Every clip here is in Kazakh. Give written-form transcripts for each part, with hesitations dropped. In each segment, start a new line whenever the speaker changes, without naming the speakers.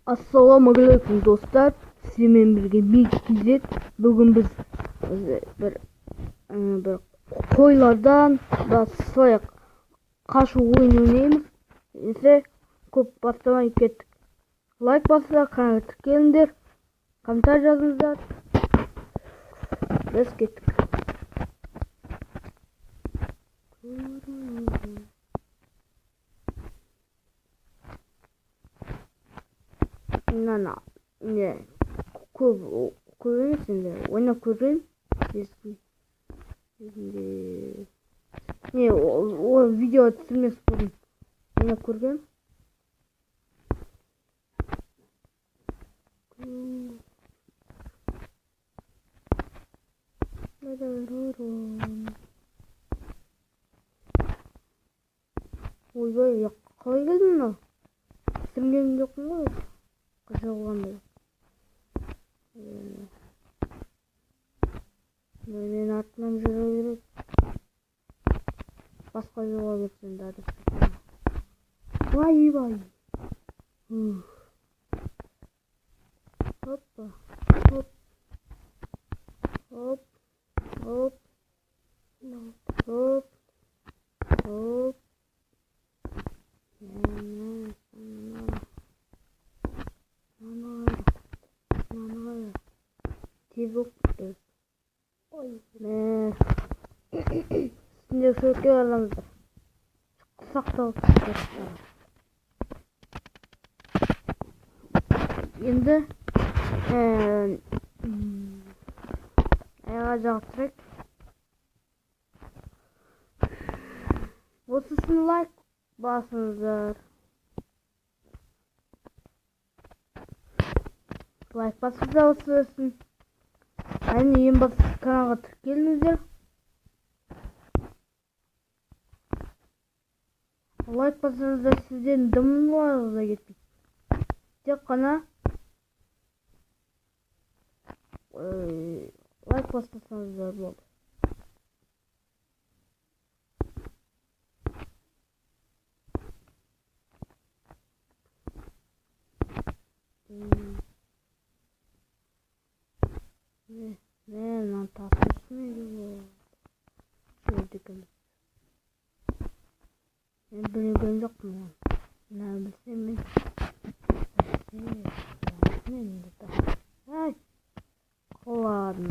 Ассалаумағалейкум достар, сіздермен бірге Миккизет. Бүгін біз бір қойлардан бассайық қашу ойын ойнаймыз. Есе көп бастамай кеттік. Лайк басыңыздар, каналға тіркеліңдер, комментарий жазыңыздар. Біз кеттік. Не, көп емес енді, ойнап көрейін. Не, ол видео түсірмес бұрын ойнап көрген. Ойбай, қалай келдің мынау? Түсірген жоқпын ғой. Қысылғандай. Мен артынан жүре береді. Басқа жолға кетсем де адасып. Ойбай. Hoppa. Hopp. Hopp. Hopp. Hopp. Hopp. Тибукты. Ой, не. Üstünde söküyor aramızda. Kısak da olsun. Şimdi ayağacaktık. Bu sizin like basınızdır. Like basınızdır olsun. Yani ең бастысы каналға тіркеліңіздер. Лайк басыңыздар, сізден дымыңыз да кетпейді. Тек қана лайк бассаңыздар болды. Мынаны тасысын еді. Көрдігім. Мен білген жоқпын. Мына білсем мен. Ай! Қаладым.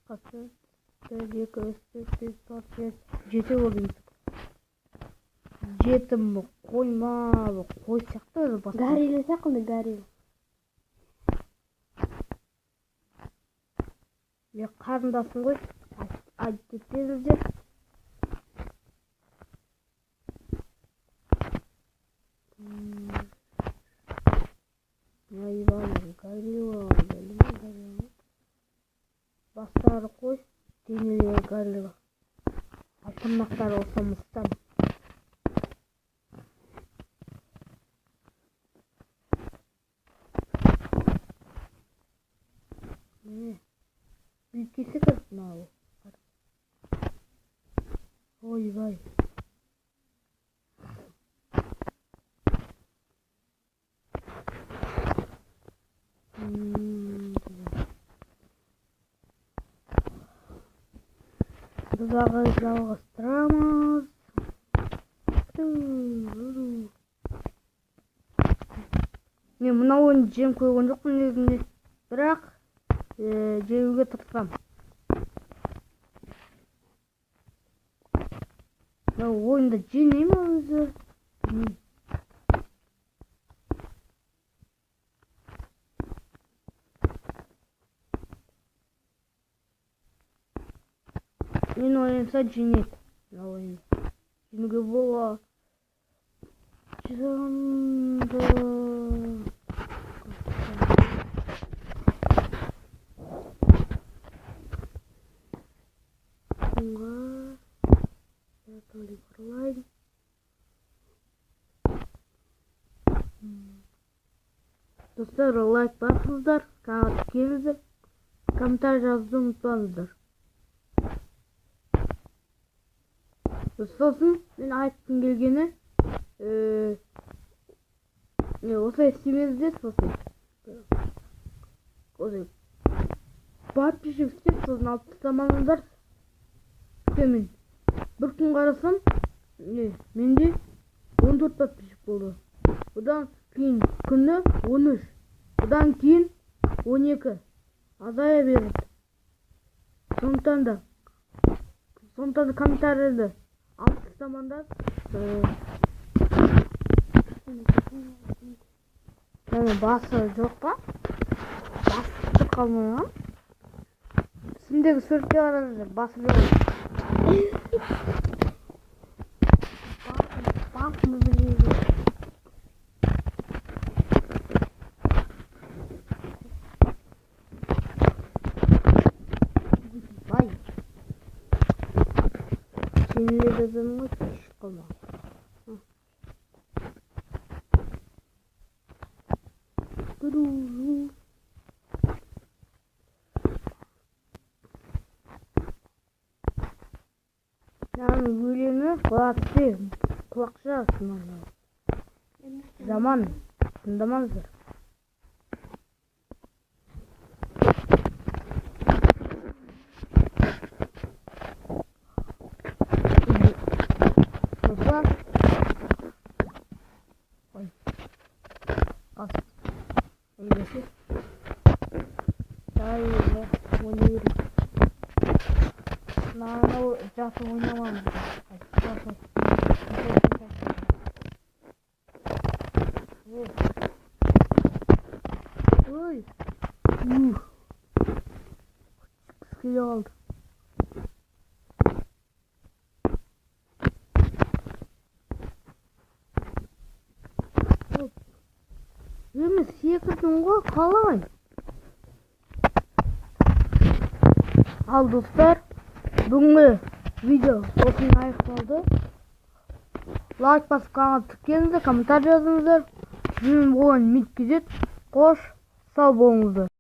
Қасы. 2, 3, 4, 5, 6, 7 болдым. 7 мұ? Қойма. Қой сияқты өзі басқа. Гарилі сақынды, гарилі. Мен қарындасым ғой. Айтты тезілдер. Бастары қой, денелері гарилі. Алтынмақтары олса мұстан. Ülkesi kırpma o. Oy vay. Бұзағы жалғастырамыз. Мен мына ойын жем қойған жоқпын негізінде. Бірақ жеуге тырысам. Ойында жемеймін өзі. Мен ойнаса жеңеді. Жеңуге бола. Жанды. Dostlar, like basыңыздар, каналға тіркеліңіздер, комментарий жазуды ұмытпаңыздар. Сосын мен айтқым келгені осылай істемеңіз десіз осылай подписчик істеп сосын алып тастамаңыздар. Мен бір күн қарасам менде 14 подписчик болды. Одан кейін күні 13, одан кейін 12 азая береді. Сондықтан да комментарийді алып тастамаңдар. Басы жоқ па? Басы қалмаған. Сендегі суретке қараңыздар, басы жоқ. Басымы білмейді. Бай. Сенелер жазамын ғой, кешіп қалмаған. Өлеңі құлақшы, құлақша заман тыңдамаңыздар. Жасы ойнамаңыз. Ой. Кісі қалды. Емес, секірдің ғой, қалай? Ал достар, бүгінгі видео осымен аяқталды. Лайк басып каналға тіркеліңіздер, комментарий жазыңыздар. Мен болған Мит Кезет. Қош, сау болыңыздар.